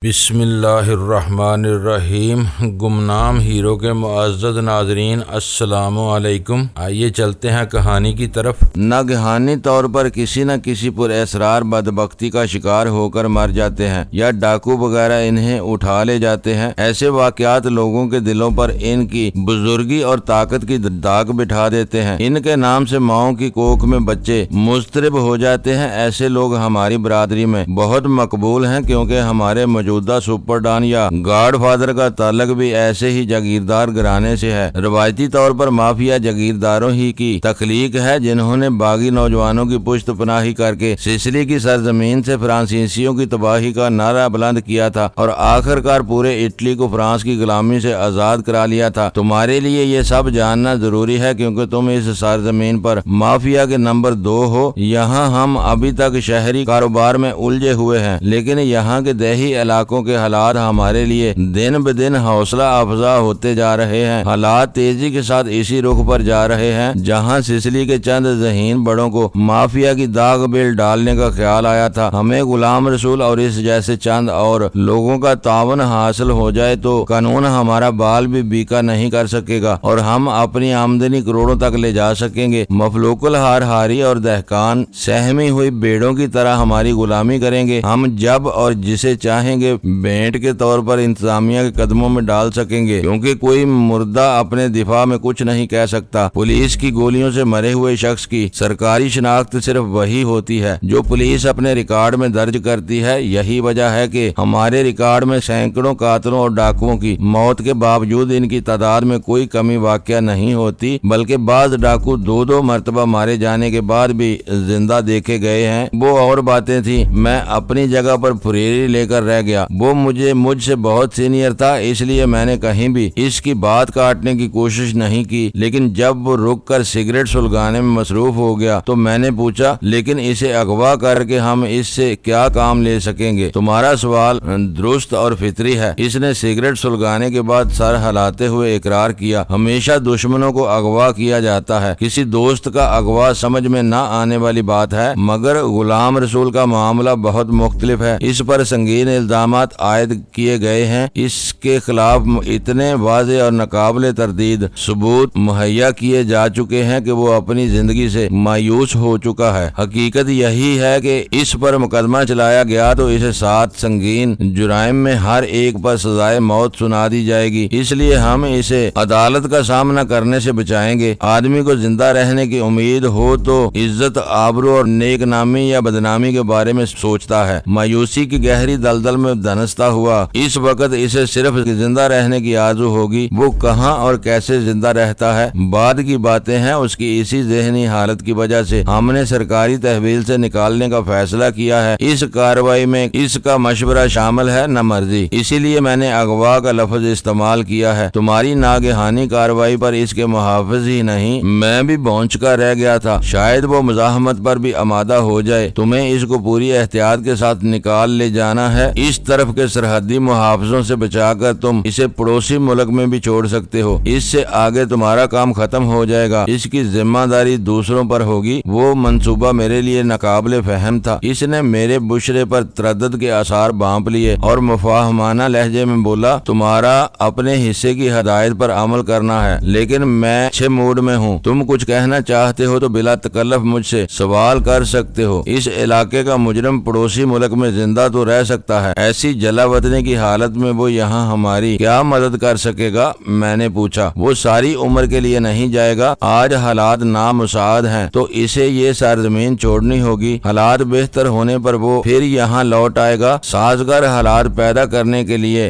بسم اللہ الرحمن الرحیم۔ گمنام ہیرو کے معزز ناظرین، السلام علیکم۔ آئیے چلتے ہیں کہانی کی طرف۔ ناگہانی طور پر کسی نہ کسی پر اسرار بدبختی کا شکار ہو کر مر جاتے ہیں یا ڈاکو وغیرہ انہیں اٹھا لے جاتے ہیں۔ ایسے واقعات لوگوں کے دلوں پر ان کی بزرگی اور طاقت کی داغ بٹھا دیتے ہیں۔ ان کے نام سے ماؤں کی کوکھ میں بچے مضطرب ہو جاتے ہیں۔ ایسے لوگ ہماری برادری میں بہت مقبول ہیں، کیونکہ ہمارے موجودہ سپر ڈان یا گاڈ فادر کا تعلق بھی ایسے ہی جاگیردار گھرانے سے ہے۔ روایتی طور پر مافیا جاگیرداروں ہی کی تخلیق ہے، جنہوں نے باغی نوجوانوں کی پشت پناہی کر کے سسلی کی سرزمین سے فرانسیسیوں کی تباہی کا نعرہ بلند کیا تھا اور آخر کار پورے اٹلی کو فرانس کی غلامی سے آزاد کرا لیا تھا۔ تمہارے لیے یہ سب جاننا ضروری ہے، کیونکہ تم اس سرزمین پر مافیا کے نمبر 2 ہو۔ یہاں ہم ابھی تک شہری کاروبار میں الجھے ہوئے ہیں، لیکن یہاں کے دیہی علاقوں کے حالات ہمارے لیے دن بدن حوصلہ افزا ہوتے جا رہے ہیں۔ حالات تیزی کے ساتھ اسی رخ پر جا رہے ہیں جہاں سسلی کے چند ذہین بڑوں کو مافیا کی داغ بیل ڈالنے کا خیال آیا تھا۔ ہمیں غلام رسول اور اس جیسے چند اور لوگوں کا تعاون حاصل ہو جائے تو قانون ہمارا بال بھی بیکا نہیں کر سکے گا اور ہم اپنی آمدنی کروڑوں تک لے جا سکیں گے۔ مفلوک الحال ہاری اور دہقان سہمی ہوئی بیڑوں کی طرح ہماری غلامی کریں گے۔ ہم جب اور جسے چاہیں گے بینٹ کے طور پر انتظامیہ کے قدموں میں ڈال سکیں گے، کیونکہ کوئی مردہ اپنے دفاع میں کچھ نہیں کہہ سکتا۔ پولیس کی گولیوں سے مرے ہوئے شخص کی سرکاری شناخت صرف وہی ہوتی ہے جو پولیس اپنے ریکارڈ میں درج کرتی ہے۔ یہی وجہ ہے کہ ہمارے ریکارڈ میں سینکڑوں قاتلوں اور ڈاکوؤں کی موت کے باوجود ان کی تعداد میں کوئی کمی واقع نہیں ہوتی، بلکہ بعض ڈاکو 2 مرتبہ مارے جانے کے بعد بھی زندہ دیکھے گئے ہیں۔ وہ اور باتیں تھیں، میں اپنی جگہ پر پھریری لے کر رہ گیا۔ وہ مجھ سے بہت سینئر تھا، اس لیے میں نے کہیں بھی اس کی بات کاٹنے کی کوشش نہیں کی، لیکن جب وہ رک کر سگریٹ سلگانے میں مصروف ہو گیا تو میں نے پوچھا، لیکن اسے اغوا کر کے ہم اس سے کیا کام لے سکیں گے؟ تمہارا سوال درست اور فطری ہے۔ اس نے سگریٹ سلگانے کے بعد سر ہلاتے ہوئے اقرار کیا، ہمیشہ دشمنوں کو اغوا کیا جاتا ہے۔ کسی دوست کا اغوا سمجھ میں نہ آنے والی بات ہے، مگر غلام رسول کا معاملہ بہت مختلف ہے۔ اس پر سنگین الزامات عائد کیے گئے ہیں، اس کے خلاف اتنے واضح اور ناقابل تردید ثبوت مہیا کیے جا چکے ہیں کہ وہ اپنی زندگی سے مایوس ہو چکا ہے۔ حقیقت یہی ہے کہ اس پر مقدمہ چلایا گیا تو اسے 7 سنگین جرائم میں ہر ایک پر سزائے موت سنا دی جائے گی، اس لیے ہم اسے عدالت کا سامنا کرنے سے بچائیں گے۔ آدمی کو زندہ رہنے کی امید ہو تو عزت، آبرو اور نیک نامی یا بدنامی کے بارے میں سوچتا ہے۔ مایوسی کی گہری دلدل میں دھنستا ہوا اس وقت اسے صرف زندہ رہنے کی آرزو ہوگی۔ وہ کہاں اور کیسے زندہ رہتا ہے بعد کی باتیں ہیں۔ اس کی اسی ذہنی حالت کی وجہ سے ہم نے سرکاری تحویل سے نکالنے کا فیصلہ کیا ہے۔ اس کارروائی میں اس کا مشورہ شامل ہے نہ مرضی، اسی لیے میں نے اغوا کا لفظ استعمال کیا ہے۔ تمہاری ناگہانی کارروائی پر اس کے محافظ ہی نہیں، میں بھی بونچ کر رہ گیا تھا۔ شاید وہ مزاحمت پر بھی آمادہ ہو جائے۔ تمہیں اس کو پوری احتیاط کے ساتھ نکال لے جانا ہے۔ اس طرف کے سرحدی محافظوں سے بچا کر تم اسے پڑوسی ملک میں بھی چھوڑ سکتے ہو۔ اس سے آگے تمہارا کام ختم ہو جائے گا، اس کی ذمہ داری دوسروں پر ہوگی۔ وہ منصوبہ میرے لیے ناقابل فہم تھا۔ اس نے میرے بشرے پر تردد کے آثار بانپ لیے اور مفاہمانہ لہجے میں بولا، تمہارا اپنے حصے کی ہدایت پر عمل کرنا ہے، لیکن میں اچھے موڈ میں ہوں۔ تم کچھ کہنا چاہتے ہو تو بلا تکلف مجھ سے سوال کر سکتے ہو۔ اس علاقے کا مجرم پڑوسی ملک میں زندہ تو رہ سکتا ہے، ایسی جلا وطنی کی حالت میں وہ یہاں ہماری کیا مدد کر سکے گا؟ میں نے پوچھا۔ وہ ساری عمر کے لیے نہیں جائے گا۔ آج حالات نامساعد ہیں تو اسے یہ سرزمین چھوڑنی ہوگی۔ حالات بہتر ہونے پر وہ پھر یہاں لوٹ آئے گا۔ سازگار حالات پیدا کرنے کے لیے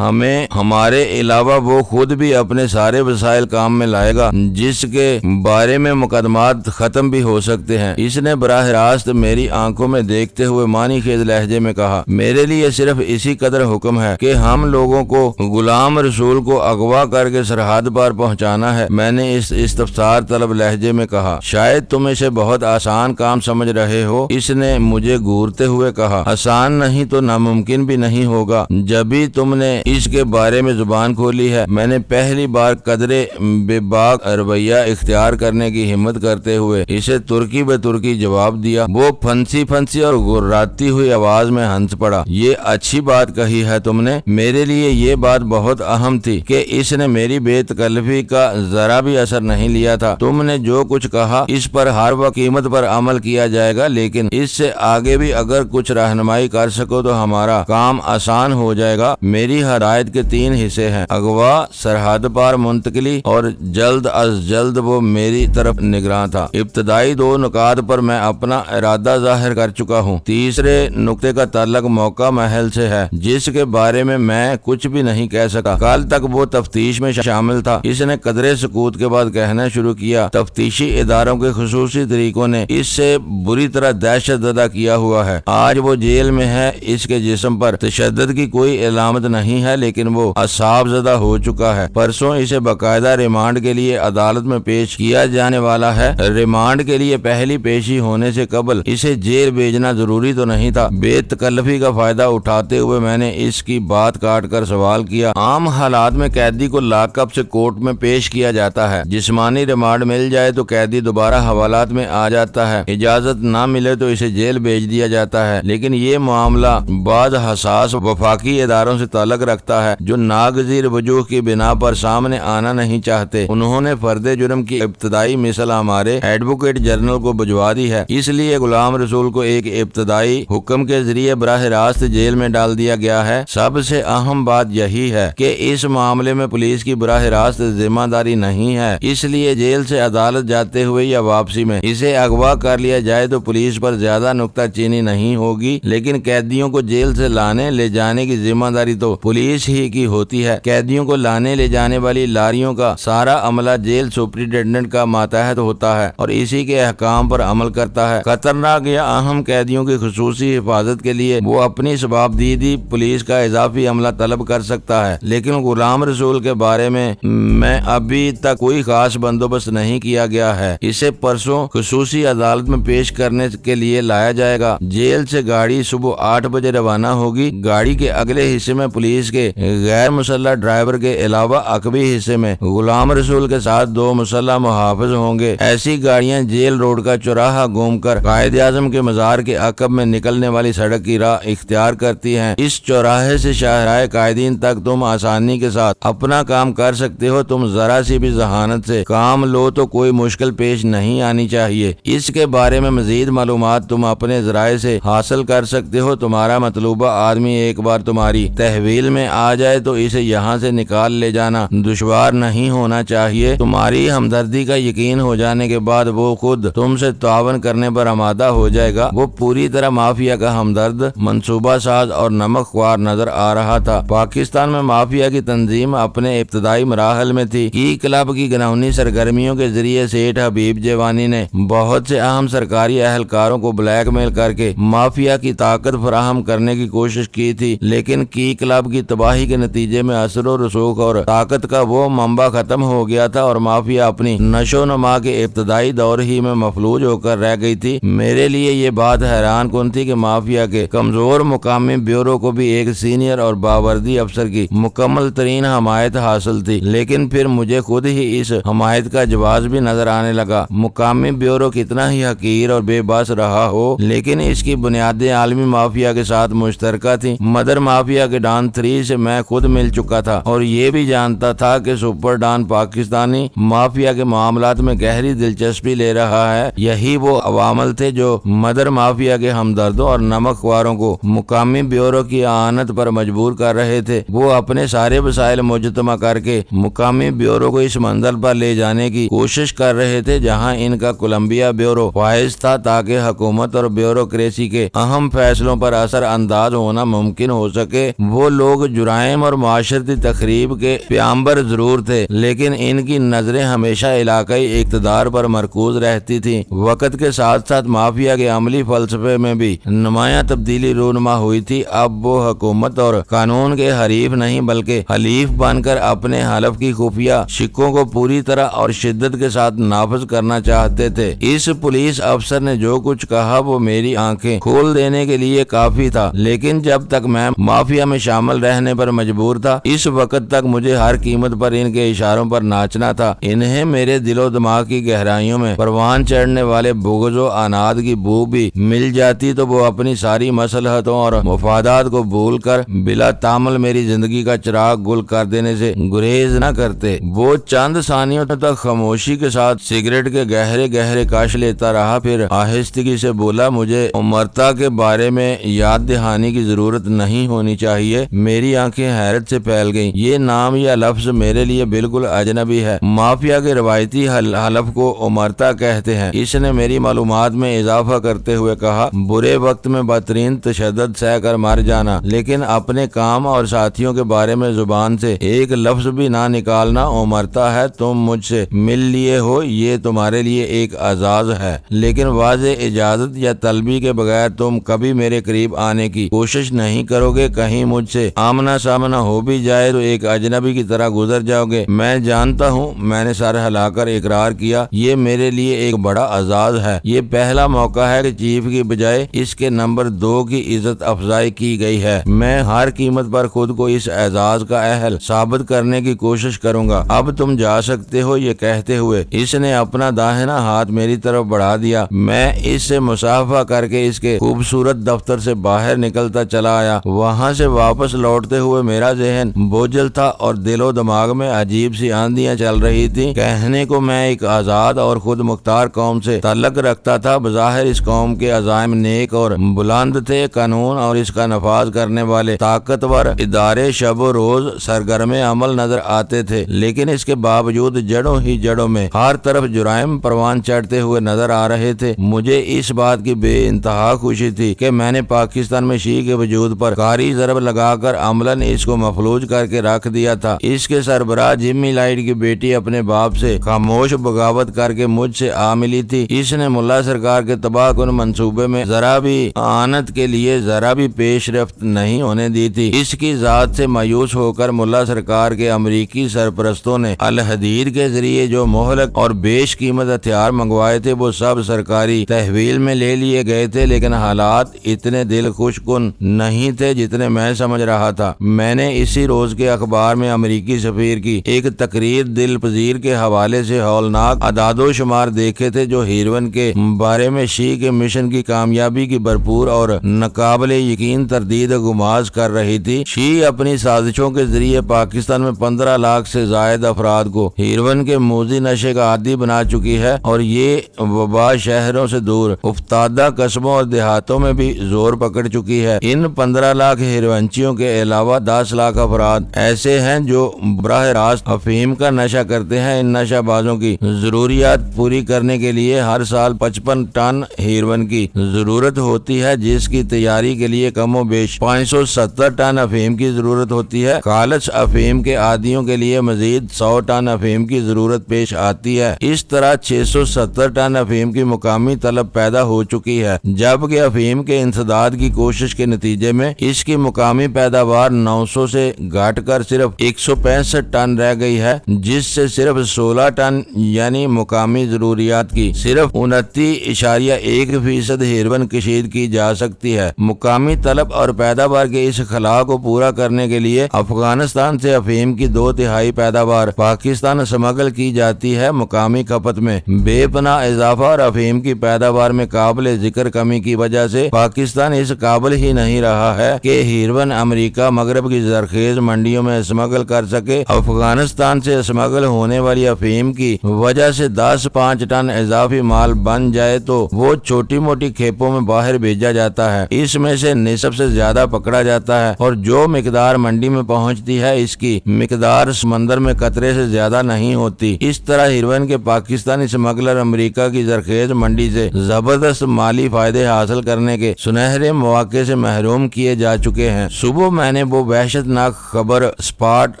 ہمارے علاوہ وہ خود بھی اپنے سارے وسائل کام میں لائے گا، جس کے بارے میں مقدمات ختم بھی ہو سکتے ہیں۔ اس نے براہ راست میری آنکھوں میں دیکھتے ہوئے معنی خیز لہجے میں کہا، میرے لیے صرف اسی قدر حکم ہے کہ ہم لوگوں کو غلام رسول کو اغوا کر کے سرحد پر پہنچانا ہے۔ میں نے اس استفسار طلب لہجے میں کہا، شاید تم اسے بہت آسان کام سمجھ رہے ہو۔ اس نے مجھے گورتے ہوئے کہا، آسان نہیں تو ناممکن بھی نہیں ہوگا۔ جبھی تم نے اس کے بارے میں زبان کھولی ہے، میں نے پہلی بار قدرے بے باک رویہ اختیار کرنے کی ہمت کرتے ہوئے اسے ترکی بے ترکی جواب دیا۔ وہ پھنسی اور گراتی ہوئی آواز میں ہنس پڑا۔ یہ اچھی بات کہی ہے تم نے، میرے لیے یہ بات بہت اہم تھی کہ اس نے میری بے تکلفی کا ذرا بھی اثر نہیں لیا تھا۔ تم نے جو کچھ کہا اس پر ہر وقت قیمت پر عمل کیا جائے گا، لیکن اس سے آگے بھی اگر کچھ رہنمائی کر سکو تو ہمارا کام آسان ہو جائے گا۔ میری ہدایت کے 3 حصے ہیں: اغوا، سرحد پار منتقلی اور جلد از جلد وہ میری طرف نگراں تھا۔ ابتدائی 2 نکات پر میں اپنا ارادہ ظاہر کر چکا ہوں۔ تیسرے نقطے کا تعلق موقع محل سے ہے، جس کے بارے میں کچھ بھی نہیں کہہ سکا۔ کل تک وہ تفتیش میں شامل تھا۔ اس نے قدرے سکوت کے بعد کہنا شروع کیا، تفتیشی اداروں کے خصوصی طریقوں نے اس سے بری طرح دہشت زدہ کیا ہوا ہے۔ آج وہ جیل میں ہے، اس کے جسم پر تشدد کی کوئی علامت نہیں ہے، لیکن وہ اعصاب زدہ ہو چکا ہے۔ پرسوں اسے باقاعدہ ریمانڈ کے لیے عدالت میں پیش کیا جانے والا ہے۔ ریمانڈ کے لیے پہلی پیشی ہونے سے قبل اسے جیل بھیجنا ضروری تو نہیں تھا۔ بے تکلفی کا فائدہ اٹھاتے ہوئے میں نے اس کی بات کاٹ کر سوال کیا، عام حالات میں قیدی کو لاک اپ سے کورٹ میں پیش کیا جاتا ہے۔ جسمانی ریمانڈ مل جائے تو قیدی دوبارہ حوالات میں آ جاتا ہے، اجازت نہ ملے تو اسے جیل بھیج دیا جاتا ہے۔ لیکن یہ معاملہ بعض حساس وفاقی اداروں سے تعلق رکھتا ہے جو ناگزیر وجوہ کی بنا پر سامنے آنا نہیں چاہتے۔ انہوں نے فرد جرم کی ابتدائی مثال ہمارے ایڈوکیٹ جنرل کو بھجوا دی ہے، اس لیے غلام رسول کو ایک ابتدائی حکم کے ذریعے براہ راست جیل میں ڈال دیا گیا ہے۔ سب سے اہم بات یہی ہے کہ اس معاملے میں پولیس کی براہ راست ذمہ داری نہیں ہے، اس لیے جیل سے عدالت جاتے ہوئے یا واپسی میں اسے اغوا کر لیا جائے تو پولیس پر زیادہ نکتہ چینی نہیں ہوگی، لیکن قیدیوں کو جیل سے لانے لے جانے کی ذمہ داری تو پولیس ہی کی ہوتی ہے۔ قیدیوں کو لانے لے جانے والی لاریوں کا سارا عملہ جیل سپرنٹینڈنٹ کا ماتحت ہوتا ہے اور اسی کے احکام پر عمل کرتا ہے۔ خطرناک یا اہم قیدیوں کی خصوصی حفاظت کے لیے وہ اپنی سباب دیدی پولیس کا اضافی عملہ طلب کر سکتا ہے، لیکن غلام رسول کے بارے میں ابھی تک کوئی خاص بندوبست نہیں کیا گیا ہے۔ اسے پرسوں خصوصی عدالت میں پیش کرنے کے لیے لایا جائے گا۔ جیل سے گاڑی صبح 8 بجے روانہ ہوگی۔ گاڑی کے اگلے حصے میں پولیس کے غیر مسلح ڈرائیور کے علاوہ عقبی حصے میں غلام رسول کے ساتھ 2 مسلح محافظ ہوں گے۔ ایسی گاڑیاں جیل روڈ کا چوراہا گھوم کر قائد اعظم کے مزار کے عقب میں نکلنے والی سڑک کی راہ اختیار کرتی ہیں۔ اس چوراہے سے شاہراہ قائدین تک تم آسانی کے ساتھ اپنا کام کر سکتے ہو۔ تم ذرا سی بھی ذہانت سے کام لو تو کوئی مشکل پیش نہیں آنی چاہیے۔ اس کے بارے میں مزید معلومات تم اپنے ذرائع سے حاصل کر سکتے ہو۔ تمہارا مطلوبہ آدمی ایک بار تمہاری تحویل میں آ جائے تو اسے یہاں سے نکال لے جانا دشوار نہیں ہونا چاہیے۔ تمہاری ہمدردی کا یقین ہو جانے کے بعد وہ خود تم سے تعاون کرنے پر آمادہ ہو جائے گا۔ وہ پوری طرح مافیا کا ہمدرد، منصوبہ ساز اور نمک خوار نظر آ رہا تھا۔ پاکستان میں مافیا کی تنظیم اپنے ابتدائی مراحل میں تھی۔ کی کلب کی گناہونی سرگرمیوں کے ذریعے سیٹھ حبیب جیوانی نے بہت سے اہم سرکاری اہلکاروں کو بلیک میل کر کے مافیا کی طاقت فراہم کرنے کی کوشش کی تھی، لیکن کی کلب کی تباہی کے نتیجے میں اثر و رسوخ اور طاقت کا وہ منبع ختم ہو گیا تھا اور مافیا اپنی نشو نما کے ابتدائی دور ہی میں مفلوج ہو کر رہ گئی تھی۔ میرے لیے یہ بات حیران کن تھی کہ مافیا کے کمزور مقامی بیورو کو بھی ایک سینئر اور باوردی افسر کی مکمل ترین حمایت حاصل تھی، لیکن پھر مجھے خود ہی اس حمایت کا جواز بھی نظر آنے لگا۔ مقامی بیورو کتنا ہی حقیر اور بے بس رہا ہو، لیکن اس کی بنیادیں عالمی مافیا کے ساتھ مشترکہ تھیں۔ مدر مافیا کے ڈان 3 سے میں خود مل چکا تھا اور یہ بھی جانتا تھا کہ سپر ڈان پاکستانی مافیا کے معاملات میں گہری دلچسپی لے رہا ہے۔ یہی وہ عوامل تھے جو مدر مافیا کے ہمدردوں اور نمک خواروں کو مقامی بیورو کی اعانت پر مجبور کر رہے تھے۔ وہ اپنے سارے وسائل مجتمع کر کے مقامی بیورو کو اس منزل پر لے جانے کی کوشش کر رہے تھے جہاں ان کا کولمبیا بیورو فائز تھا، تاکہ حکومت اور بیوروکریسی کے اہم فیصلوں پر اثر انداز ہونا ممکن ہو سکے۔ وہ لوگ جرائم اور معاشرتی تخریب کے پیامبر ضرور تھے، لیکن ان کی نظریں ہمیشہ علاقائی اقتدار پر مرکوز رہتی تھیں۔ وقت کے ساتھ ساتھ مافیا کے عملی فلسفے میں بھی نمایاں تبدیلی رونما ہوئی تھی۔ اب وہ حکومت اور قانون کے حریف نہیں بلکہ حلیف بن کر اپنے حلف کی خفیہ شکوں کو پوری طرح اور شدت کے ساتھ نافذ کرنا چاہتے تھے۔ اس پولیس افسر نے جو کچھ کہا وہ میری آنکھیں کھول دینے کے لیے کافی تھا، لیکن جب تک میں مافیا میں شامل رہنے پر مجبور تھا، اس وقت تک مجھے ہر قیمت پر ان کے اشاروں پر ناچنا تھا۔ انہیں میرے دل و دماغ کی گہرائیوں میں پروان چڑھنے والے بغض و عناد کی بو بھی مل جاتی تو وہ اپنی ساری مصلحتوں اور مفادات مفادات کو بھول کر بلا تامل میری زندگی کا چراغ گل کر دینے سے گریز نہ کرتے۔ وہ چند ثانیوں تک خاموشی کے ساتھ سگریٹ کے گہرے گہرے کاش لیتا رہا، پھر آہستگی سے بولا، مجھے امرتا کے بارے میں یاد دہانی کی ضرورت نہیں ہونی چاہیے۔ میری آنکھیں حیرت سے پھیل گئیں۔ یہ نام یا لفظ میرے لیے بالکل اجنبی ہے۔ مافیا کے روایتی حلف کو امرتا کہتے ہیں۔ اس نے میری معلومات میں اضافہ کرتے ہوئے کہا، برے وقت میں بدترین تشدد سہ کر مر جانا، لیکن اپنے کام اور ساتھیوں کے بارے میں زبان سے ایک لفظ بھی نہ نکالنا امرتا ہے۔ تم مجھ سے مل لیے ہو، یہ تمہارے لیے ایک اعزاز ہے، لیکن واضح اجازت یا طلبی کے بغیر تم کبھی میرے قریب آنے کی کوشش نہیں کرو گے۔ کہیں مجھ سے آمنا سامنا ہو بھی جائے تو ایک اجنبی کی طرح گزر جاؤ گے۔ میں جانتا ہوں، میں نے سر ہلا کر اقرار کیا، یہ میرے لیے ایک بڑا اعزاز ہے۔ یہ پہلا موقع ہے کہ چیف کی بجائے اس کے نمبر 2 کی عزت افزائی کی گئی ہے۔ میں ہر قیمت پر خود کو اس اعزاز کا اہل ثابت کرنے کی کوشش کروں گا۔ اب تم جا سکتے ہو۔ یہ کہتے ہوئے اس نے اپنا داہنا ہاتھ میری طرف بڑھا دیا۔ میں اس سے مصافحہ کر کے اس کے خوبصورت دفتر سے باہر نکلتا چلا آیا۔ وہاں سے واپس لوٹتے ہوئے میرا ذہن بوجھل تھا اور دل و دماغ میں عجیب سی آندیاں چل رہی تھی۔ کہنے کو میں ایک آزاد اور خود مختار قوم سے تعلق رکھتا تھا۔ بظاہر اس قوم کے عزائم نیک اور بلند تھے۔ قانون اور اس کا نفاذ کرنے والے طاقتور ادارے شب و روز سرگرم عمل نظر آتے تھے، لیکن اس کے باوجود جڑوں ہی جڑوں میں ہر طرف جرائم پروان چڑھتے ہوئے نظر آ رہے تھے۔ مجھے اس بات کی بے انتہا خوشی تھی کہ میں نے پاکستان میں شیعہ کے وجود پر کاری ضرب لگا کر عملاً اس کو مفلوج کر کے رکھ دیا تھا۔ اس کے سربراہ جمی لائٹ کی بیٹی اپنے باپ سے خاموش بغاوت کر کے مجھ سے آ ملی تھی۔ اس نے ملا سرکار کے تباہ کن منصوبے میں ذرا بھی آنت کے لیے ذرا بھی پیش رفت نہیں ہونے دی تھی۔ اس کی ذات سے مایوس ہو کر ملا سرکار کے امریکی سرپرستوں نے الحدید کے ذریعے جو مہلک اور بیش قیمت ہتھیار منگوائے تھے وہ سب سرکاری تحویل میں لے لیے گئے تھے، لیکن حالات اتنے دل خوش کن نہیں تھے جتنے میں سمجھ رہا تھا۔ میں نے اسی روز کے اخبار میں امریکی سفیر کی ایک تقریر دل پذیر کے حوالے سے ہولناک اعداد و شمار دیکھے تھے جو ہیروین کے بارے میں شیعہ کے مشن کی کامیابی کی بھرپور اور ناقابل یقین تردید گماز کر رہی تھی۔ شیعہ اپنی سازشوں کے ذریعے پاکستان میں 15 لاکھ سے زائد افراد کو ہیروین کے موذی نشے کا عادی بنا چکی ہے، اور یہ وبا شہروں سے دور افتادہ قصبوں اور دیہاتوں میں بھی زور پکڑ چکی ہے۔ ان 15 لاکھ ہیروئنچیوں کے علاوہ 10 لاکھ افراد ایسے ہیں جو براہ راست افہیم کا نشہ کرتے ہیں۔ ان نشہ بازوں کی ضروریات پوری کرنے کے لیے ہر سال 55 ٹن ہیروئن کی ضرورت ہوتی ہے، جس کی تیاری کے لیے کم و بیش 570 ٹن افہیم کی ضرورت ہوتی ہے۔ خالص افہیم کے عادیوں کے لیے مزید 100 ٹن افہیم کی ضرورت پیش آتی ہے۔ اس طرح 670 ٹن افہیم کی مقامی طلب پیدا ہو چکی ہے، جبکہ افہیم کے انسداد کی کوشش کے نتیجے میں اس کی مقامی پیداوار 900 سے گھٹ کر صرف 165 ٹن رہ گئی ہے، جس سے صرف 16 ٹن یعنی مقامی ضروریات کی صرف 29.1% ہیروئن کشید کی جا سکتی ہے۔ مقامی طلب اور پیداوار کے اس خلا کو پورا کرنے کے لیے افغانستان سے افہیم کی 2/3 پیداوار پاکستان سمگل کی جاتی ہے۔ مقامی کھپت میں بے پناہ اضافہ اور افہیم کی پیداوار میں قابل ذکر کمی کی وجہ سے پاکستان اس قابل ہی نہیں رہا ہے کہ ہیروئن امریکہ مغرب کی زرخیز منڈیوں میں اسمگل کر سکے۔ افغانستان سے اسمگل ہونے والی افہیم کی وجہ سے 10.5 ٹن اضافی مال بن جائے تو وہ چھوٹی موٹی کھیپوں میں باہر بھیجا جاتا ہے۔ اس میں سے نصف سے زیادہ پکڑا جاتا ہے، اور جو مقدار منڈی میں پہنچتی ہے اس کی مقدار سمندر میں قطرے سے زیادہ نہیں ہوتی۔ اس طرح ہیروئن کے پاکستانی اسمگلر امریکہ کی زرخیز منڈی سے زبردست مالی فائدے حاصل کرنے کے سنہرے مواقع سے محروم کیے جا چکے ہیں۔ صبح میں نے وہ وحشت ناک خبر اسپاٹ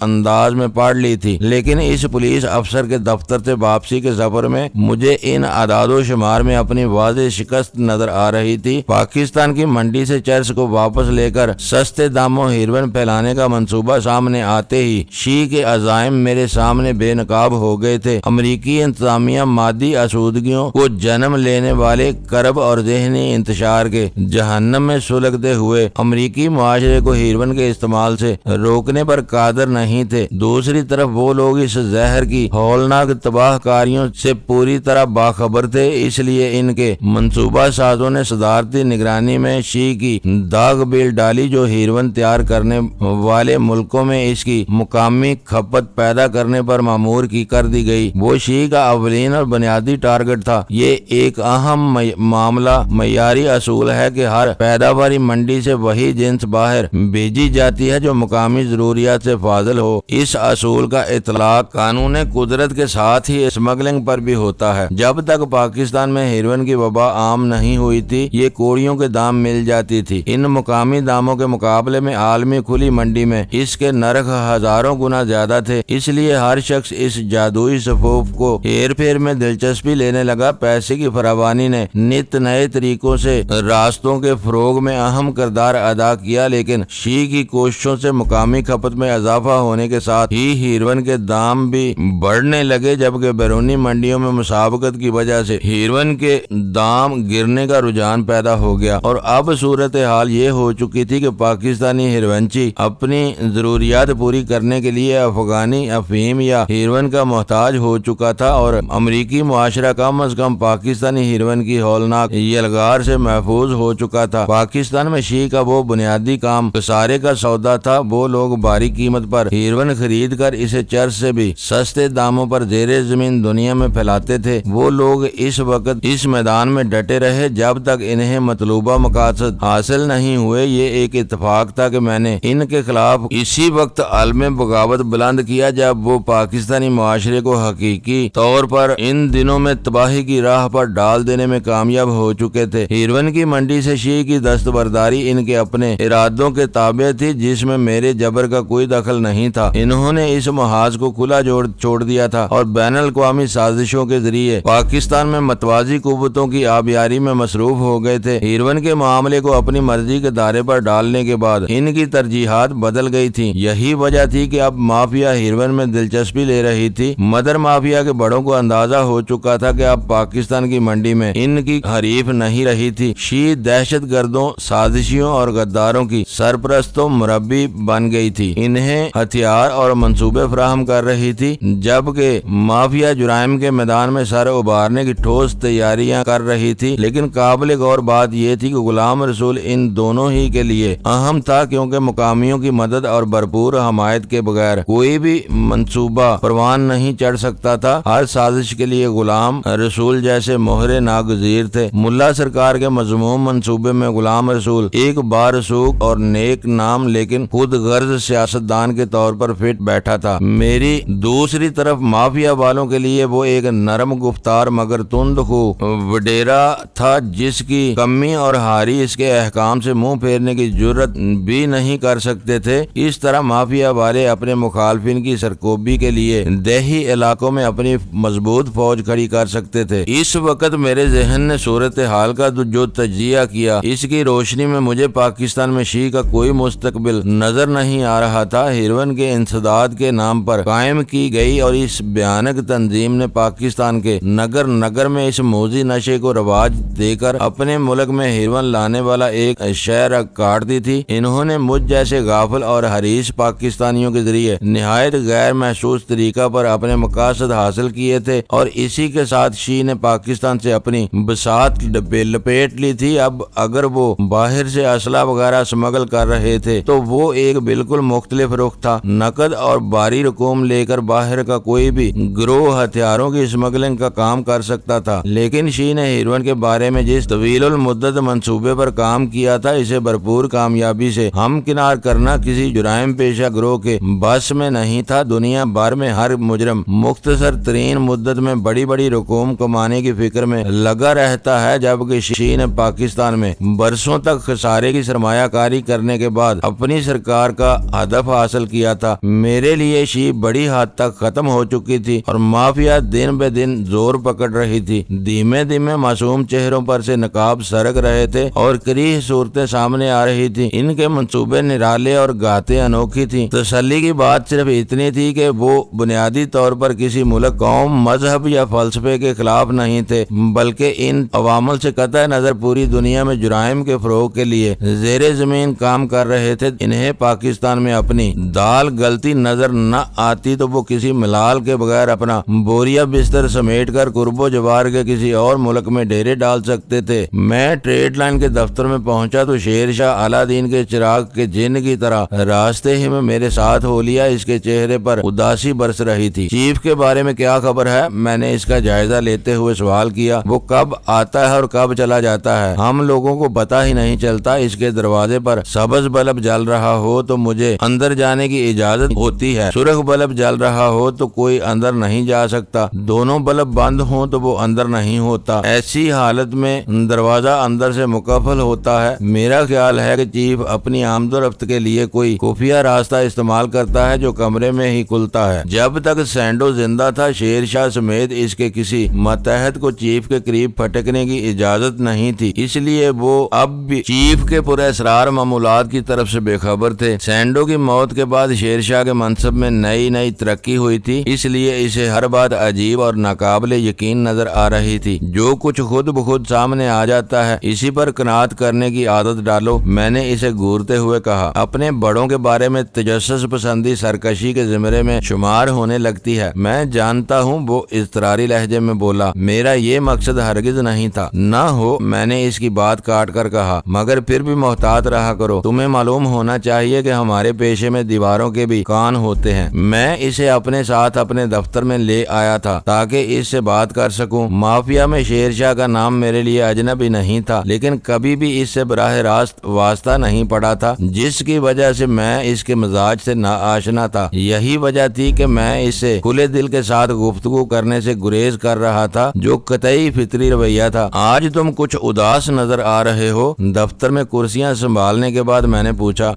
انداز میں پڑھ لی تھی، لیکن اس پولیس افسر کے دفتر سے واپسی کے سفر میں مجھے ان اعداد و شمار میں اپنی واضح شکست نظر آ رہی تھی۔ پاکستان کی منڈی سے چرس کو واپس لے کر سستے داموں ہیروئن پھیلانے کا منصوبہ سامنے آتے ہی شیعہ کے عزائم میرے سامنے بے نقاب ہو گئے تھے۔ امریکی انتظامیہ مادی آسودگیوں کو جنم لینے والے کرب اور ذہنی انتشار کے جہنم میں سلگتے ہوئے امریکی معاشرے کو ہیروئن کے استعمال سے روکنے پر قادر نہیں تھے۔ دوسری طرف وہ لوگ اس زہر کی ہولناک تباہ کاریوں سے پوری طرح باخبر تھے، اس لیے ان کے منصوبہ سازوں نے صدارتی نگرانی میں شیعہ کی داغ تگ بیل ڈالی جو ہیروین تیار کرنے والے ملکوں میں اس کی مقامی کھپت پیدا کرنے پر مامور کر دی گئی۔ وہ شی کا اولین اور بنیادی ٹارگٹ تھا۔ یہ ایک اہم معاملہ معیاری اصول ہے کہ ہر پیداواری منڈی سے وہی جنس باہر بھیجی جاتی ہے جو مقامی ضروریات سے فاضل ہو۔ اس اصول کا اطلاق قانون قدرت کے ساتھ ہی اسمگلنگ پر بھی ہوتا ہے۔ جب تک پاکستان میں ہیروین کی وبا عام نہیں ہوئی تھی، یہ کوڑیوں کے دام مل جاتی تھی۔ ان مقامی داموں کے مقابلے میں عالمی کھلی منڈی میں اس کے نرخ ہزاروں گنا زیادہ تھے۔ اس لیے ہر شخص اس جادوئی سفوف کو ہیر پھیر میں دلچسپی لینے لگا۔ پیسے کی فراوانی نے نت نئے طریقوں سے راستوں کے فروغ میں اہم کردار ادا کیا، لیکن شی کی کوششوں سے مقامی کھپت میں اضافہ ہونے کے ساتھ ہی ہیروین کے دام بھی بڑھنے لگے، جبکہ بیرونی منڈیوں میں مسابقت کی وجہ سے ہیروین کے دام گرنے کا رجحان پیدا ہو گیا، اور اب صورتحال یہ ہو چکی تھی کہ پاکستانی ہیروینچی اپنی ضروریات پوری کرنے کے لیے افغانی افہیم یا ہیروین کا محتاج ہو چکا تھا، اور امریکی معاشرہ کم از کم پاکستانی ہیروین کی ہولناک یلغار سے محفوظ ہو چکا تھا۔ پاکستان میں شی کا وہ بنیادی کام خسارے کا سودا تھا۔ وہ لوگ بھاری قیمت پر ہیروین خرید کر اسے چرس سے بھی سستے داموں پر زیر زمین دنیا میں پھیلاتے تھے۔ وہ لوگ اس وقت اس میدان میں ڈٹے رہے جب تک انہیں مطلوبہ مقاصد حاصل نہیں ہوئے۔ یہ ایک اتفاق تھا کہ میں نے ان کے خلاف اسی وقت علم بغاوت بلند کیا جب وہ پاکستانی معاشرے کو حقیقی طور پر ان دنوں میں تباہی کی راہ پر ڈال دینے میں کامیاب ہو چکے تھے۔ ہیروین کی منڈی سے شی کی دستبرداری ان کے اپنے ارادوں کے تابع تھی، جس میں میرے جبر کا کوئی دخل نہیں تھا۔ انہوں نے اس محاذ کو کھلا چھوڑ دیا تھا اور بین الاقوامی سازشوں کے ذریعے پاکستان میں متوازی قوتوں کی آبیاری میں مصروف ہو گئے تھے۔ ہیروین کے معاملے کو اپنی مرضی کے دائرے پر ڈالنے کے بعد ان کی ترجیحات بدل گئی تھیں۔ یہی وجہ تھی کہ اب مافیا ہیروین میں دلچسپی لے رہی تھی۔ مدر مافیا کے بڑوں کو اندازہ ہو چکا تھا کہ اب پاکستان کی منڈی میں ان کی حریف نہیں رہی تھی۔ شی دہشت گردوں، سازشیوں اور غداروں کی سرپرست و مربی بن گئی تھی، انہیں ہتھیار اور منصوبے فراہم کر رہی تھی، جبکہ مافیا جرائم کے میدان میں سر ابھارنے کی ٹھوس تیاریاں کر رہی تھی۔ لیکن قابل غور بات یہ تھی کہ غلام رسول ان دونوں ہی کے لیے اہم تھا، کیونکہ مقامیوں کی مدد اور بھرپور حمایت کے بغیر کوئی بھی منصوبہ پروان نہیں چڑھ سکتا تھا۔ ہر سازش کے لیے غلام رسول جیسے مہرے ناگزیر تھے۔ ملا سرکار کے مذموم منصوبے میں غلام رسول ایک بارسوخ اور نیک نام لیکن خود غرض سیاستدان کے طور پر فٹ بیٹھا تھا۔ میری دوسری طرف مافیا والوں کے لیے وہ ایک نرم گفتار مگر تند خو وڈیرا تھا، جس کی کمی اور ہاری اس کے احکام سے منہ پھیرنے کی جرت بھی نہیں کر سکتے تھے۔ اس طرح مافیا والے اپنے مخالفین کی سرکوبی کے لیے دیہی علاقوں میں اپنی مضبوط فوج کھڑی کر سکتے تھے۔ اس وقت میرے ذہن نے صورتحال کا جو تجزیہ کیا، اس کی روشنی میں مجھے پاکستان میں شی کا کوئی مستقبل نظر نہیں آ رہا تھا۔ ہیروین کے انسداد کے نام پر قائم کی گئی اور اس بھیانک تنظیم نے پاکستان کے نگر نگر میں اس موذی نشے کو رواج دے کر اپنے ملک میں ہیروین لانے والا ایک شہر کاٹ دی تھی۔ انہوں نے مجھ جیسے غافل اور حریص پاکستانیوں کے ذریعے نہایت غیر محسوس طریقہ پر اپنے مقاصد حاصل کیے تھے، اور اسی کے ساتھ شی نے پاکستان سے اپنی بساط لپیٹ لی تھی۔ اب اگر وہ باہر سے اسلحہ وغیرہ اسمگل کر رہے تھے تو وہ ایک بالکل مختلف رخ تھا۔ نقد اور بھاری رقوم لے کر باہر کا کوئی بھی گروہ ہتھیاروں کی اسمگلنگ کا کام کر سکتا تھا، لیکن شی نے ہیروین کے بارے میں جس طویل المدت منصوبے پر کام کیا تھا، اسے بھرپور کامیابی سے ہمکنار کرنا کسی جرائم پیشہ گروہ کے بس میں نہیں تھا۔ دنیا بھر میں ہر مجرم مختصر ترین مدت میں بڑی بڑی رقوم کمانے کی فکر میں لگا رہتا ہے، جبکہ شی نے پاکستان میں برسوں تک خسارے کی سرمایہ کاری کرنے کے بعد اپنی سرکار کا ہدف حاصل کیا تھا۔ میرے لیے شی بڑی حد تک ختم ہو چکی تھی اور مافیا دن بہ دن زور پکڑ رہی تھی۔ دھیمے دھیمے معصوم چہروں پر سے نقاب سرک رہے تھے اور کریہ صورتیں سامنے آ رہی تھی۔ ان کے منصوبے نرالے اور گاتیں انوکھی تھیں۔ تسلی کی بات صرف اتنی تھی کہ وہ بنیادی طور پر کسی ملک، قوم، مذہب یا فلسفے کے خلاف نہیں تھے، بلکہ ان عوامل سے قطع نظر پوری دنیا میں جرائم کے فروغ کے لیے زیر زمین کام کر رہے تھے۔ انہیں پاکستان میں اپنی دال گلتی نظر نہ آتی تو وہ کسی ملال کے بغیر اپنا بوریا بستر سمیٹ کر قرب و جوار کے کسی اور ملک میں ڈیرے ڈال سکتے تھے۔ میں ٹریڈ لائن کے دفتر میں پہنچا تو شیر شاہ الادین کے چراغ کے جن کی طرح راستے ہی میں میرے ساتھ ہو لیا۔ اس کے چہرے پر اداسی برس رہی تھی۔ چیف کے بارے میں کیا خبر ہے؟ میں نے اس کا جائزہ لیتے ہوئے سوال کیا۔ وہ کب آتا ہے اور کب چلا جاتا ہے؟ ہم لوگوں کو پتہ ہی نہیں چلتا۔ اس کے دروازے پر سبز بلب جل رہا ہو تو مجھے اندر جانے کی اجازت ہوتی ہے، سرخ بلب جل رہا ہو تو کوئی اندر نہیں جا سکتا، دونوں بلب بند ہوں تو وہ اندر نہیں ہوتا۔ ایسی حالت میں دروازہ اندر سے مقفل ہوتا ہے۔ میرا خیال ہے کہ چیف اپنی آمد و رفت کے لیے کوئی خفیہ راستہ استعمال کرتا ہے جو کمرے میں ہی کھلتا ہے۔ جب تک سینڈو زندہ تھا، شیر شاہ سمیت اس کے کسی ماتحت کو چیف کے قریب پھٹکنے کی اجازت نہیں تھی، اس لیے وہ اب بھی چیف کے پراسرار معمولات کی طرف سے بے خبر تھے۔ سینڈو کی موت کے بعد شیر شاہ کے منصب میں نئی ترقی ہوئی تھی، اس لیے اسے ہر بات عجیب اور ناقابل یقین نظر آ رہی تھی۔ جو کچھ خود بخود سامنے آ جاتا ہے اسی پر قناعت کرنے کی عادت ڈالو، میں نے اسے گورتے ہوئے کہا۔ اپنے بڑوں کے بارے میں تجسس پسندی سرکشی کے زمرے میں شمار ہونے لگتی ہے۔ میں جانتا ہوں، وہ اضطراری لہجے میں بولا، میرا یہ مقصد ہرگز نہیں تھا۔ نہ ہو، میں نے اس کی بات کاٹ کر کہا، مگر پھر بھی محتاط رہا کرو۔ تمہیں معلوم ہونا چاہیے کہ ہمارے پیشے میں دیواروں کے بھی کان ہوتے ہیں۔ میں اسے اپنے ساتھ اپنے دفتر میں لے آیا تھا تاکہ اس سے بات کر سکوں۔ مافیا میں شیر شاہ کا نام میرے لیے اجنبی نہیں تھا، لیکن کبھی بھی اس سے براہ راست واسطہ نہیں پڑا تھا، جس کی وجہ سے میں اس کے مزاج سے ناآشنا تھا۔ یہی وجہ تھی کہ میں اس سے کھلے دل کے ساتھ گفتگو کرنے سے گریز کر رہا تھا، جو قطعی فطری رویہ تھا۔ آج تم کچھ اداس نظر آ رہے ہو۔ دفتر میں کرسیاں سنبھالنے کے بعد میں نے پوچھا۔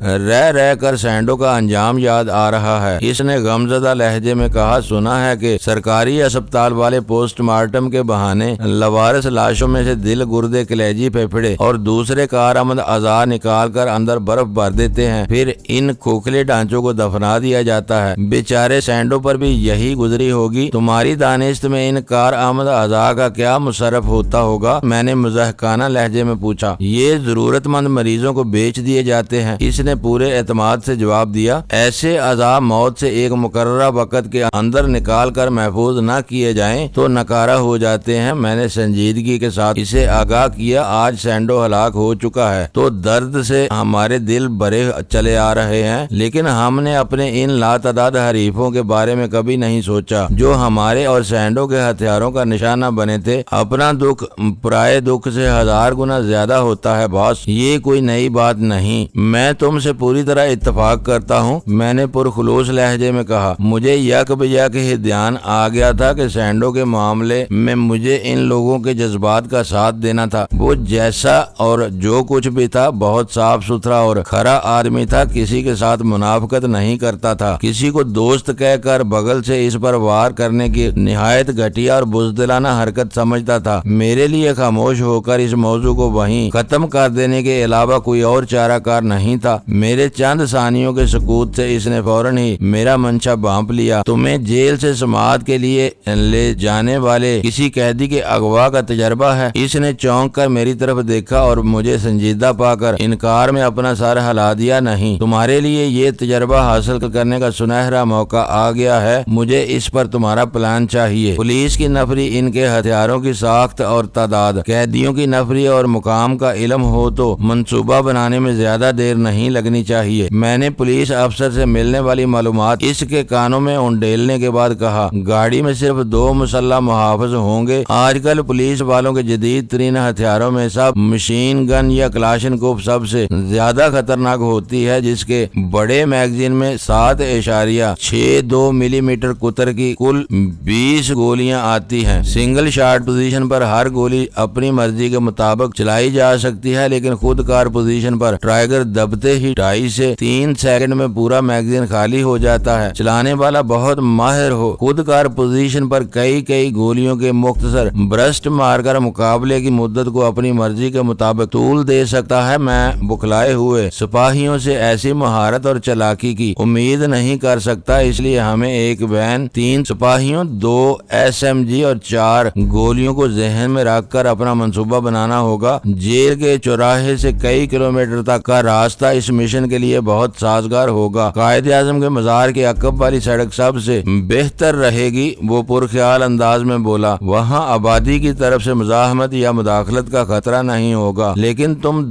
رہ کر سینڈو کا انجام یاد آ رہا ہے، اس نے غمزدہ لہجے میں کہا۔ سنا ہے کہ سرکاری اسپتال والے پوسٹ مارٹم کے بہانے لوارث لاشوں میں سے دل، گردے، کلیجی، پھیپھڑے اور دوسرے کارآمد اعضاء نکال کر اندر برف بھر دیتے ہیں، پھر ان کھوکھلے ڈھانچوں کو دفنا دیا جاتا ہے۔ بیچارے سینڈو پر بھی یہی گزری ہوگی۔ تمہاری دانست میں ان کارآمد اعضاء کا کیا مصرف ہوتا ہوگا؟ میں نے مضحکانہ لہجے میں پوچھا۔ یہ ضرورت مند مریضوں کو بیچ دیے جاتے ہیں، اس نے پورے اعتماد سے جواب دیا۔ ایسے اعضاء موت سے ایک مقررہ وقت کے اندر نکال کر محفوظ نہ کیے جائیں تو نکارہ ہو جاتے ہیں۔ میں نے سنجیدگی کے ساتھ اسے آگاہ کیا۔ آج سینڈو ہلاک ہو چکا ہے تو درد سے ہمارے دل بھرے چلے آ رہے ہیں، لیکن ہم نے اپنے ان لاتعداد حریفوں کے بارے میں کبھی نہیں سوچا جو ہمارے اور سینڈو کے ہتھیاروں کا نشانہ بنے تھے۔ اپنا دکھ پرائے دکھ سے 1000 گنا زیادہ ہوتا ہے باس، یہ کوئی نئی بات نہیں۔ میں تم سے پوری طرح اتفاق کرتا ہوں، میں نے پرخلوص لہجے میں کہا۔ مجھے یک بجا کے دھیان آ گیا تھا کہ سینڈو کے معاملے میں مجھے ان لوگوں کے جذبات کا ساتھ دینا تھا۔ وہ جیسا اور جو کچھ بھی تھا بہت صاف ستھرا اور کھرا آدمی تھا، کسی کے ساتھ منافقت نہیں کرتا تھا، کسی کو دوست کہہ کر بغل سے اس پر وار کرنے کی نہایت گھٹیا اور بزدلانہ حرکت سمجھتا تھا۔ میرے لیے خاموش ہو کر اس موضوع کو وہیں ختم کر دینے کے علاوہ کوئی اور چارہ کار نہیں تھا۔ میرے چند ثانیوں کے سکوت سے اس نے فوراً ہی میرا منشا بھانپ لیا۔ تمہیں جیل سے سماعت کے لیے لے جانے والے کسی قیدی کے اغوا کا تجربہ ہے؟ اس نے چونک کر میری طرف دیکھا اور مجھے سنجیدہ پا کر انکار میں اپنا سر ہلا دیا۔ نہیں، تمہارے لیے یہ تجربہ حاصل کرنے کا سنہرا موقع آ گیا ہے، مجھے اس پر تمہارا پلان چاہیے۔ پولیس کی نفری، ان کے ہتھیاروں کی ساخت اور تعداد، قیدیوں کی نفری اور مقام کا علم ہو تو منصوبہ بنانے میں زیادہ دیر نہیں لگنی چاہیے۔ میں نے پولیس افسر سے ملنے والی معلومات اس کے کانوں میں انڈیلنے کے بعد کہا۔ گاڑی میں صرف 2 مسلح محافظ ہوں گے۔ آج کل پولیس والوں کے جدید ترین ہتھیاروں میں سب مشین گن یا کلاشنکوف سب سے زیادہ خطرناک ہوتی ہے، جس کے بڑے میگزین میں 7.62 ملی میٹر قطر کی کل 20 گولیاں آتی ہیں۔ سنگل شاٹ پوزیشن پر ہر گولی اپنی مرضی کے مطابق چلائی جا سکتی ہے، لیکن خود کار پوزیشن پر ٹرائگر دبتے ہی 2.5 سے 3 سیکنڈ میں پورا میگزین خالی ہو جاتا ہے۔ چلانے والا بہت ماہر ہو، خود کار پوزیشن پر کئی گولیوں کے مختصر برسٹ مار کر مقابلے کی مدت کو اپنی مرضی کے مطابق طول دے سکتا ہے۔ میں بکھلائے ہوئے سپاہیوں سے ایسی مہارت اور چلاکی کی امید نہیں کر سکتا، اس لیے ہمیں ایک وین، 3 سپاہیوں، 2 SMG اور 4 گولیوں کو ذہن میں رکھ کر اپنا منصوبہ بنانا ہوگا۔ جیل کے چوراہے سے کئی کلومیٹر تک کا راستہ اس مشن کے لیے بہت سازگار ہوگا۔ قائد اعظم کے مزار کے عقب والی سڑک سب سے بہتر رہے گی، وہ پرخیال انداز میں بولا۔ وہاں آبادی کی طرف سے مزاحمت یا مداخلت کا خطرہ نہیں ہوگا، لیکن تم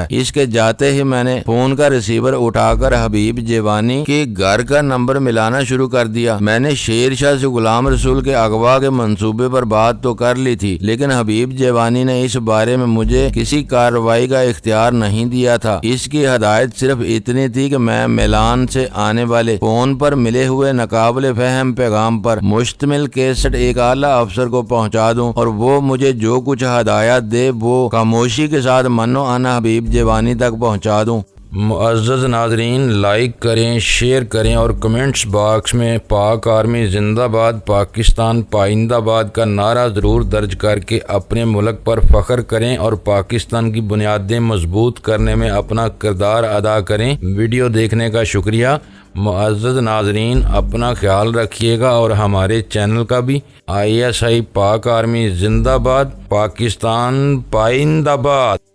ہے۔ اس کے جاتے ہی میں نے فون کا ریسیور اٹھا کر حبیب جیوانی کے گھر کا نمبر ملانا شروع کر دیا۔ میں نے شیر شاہ سے غلام رسول کے اغوا کے منصوبے پر بات تو کر لی تھی، لیکن حبیب جیوانی نے اس بارے میں مجھے کسی کارروائی کا اختیار نہیں دیا تھا۔ اس کی ہدایت صرف اتنی تھی کہ میں میلان سے آنے والے فون پر ملے ہوئے ناقابل فہم پیغام پر مشتمل کیسٹ ایک اعلیٰ افسر کو پہنچا دوں اور وہ مجھے جو کچھ ہدایات دے وہ خاموشی کے ساتھ منو انا حبیب جیوانی تک پہنچا دوں۔ معزز ناظرین، لائک کریں، شیئر کریں اور کمنٹس باکس میں پاک آرمی زندہ باد، پاکستان پائندہ باد کا نعرہ ضرور درج کر کے اپنے ملک پر فخر کریں اور پاکستان کی بنیادیں مضبوط کرنے میں اپنا کردار ادا کریں۔ ویڈیو دیکھنے کا شکریہ۔ معزز ناظرین، اپنا خیال رکھیے گا اور ہمارے چینل کا بھی۔ ISI پاک آرمی زندہ باد، پاکستان پائندہ باد۔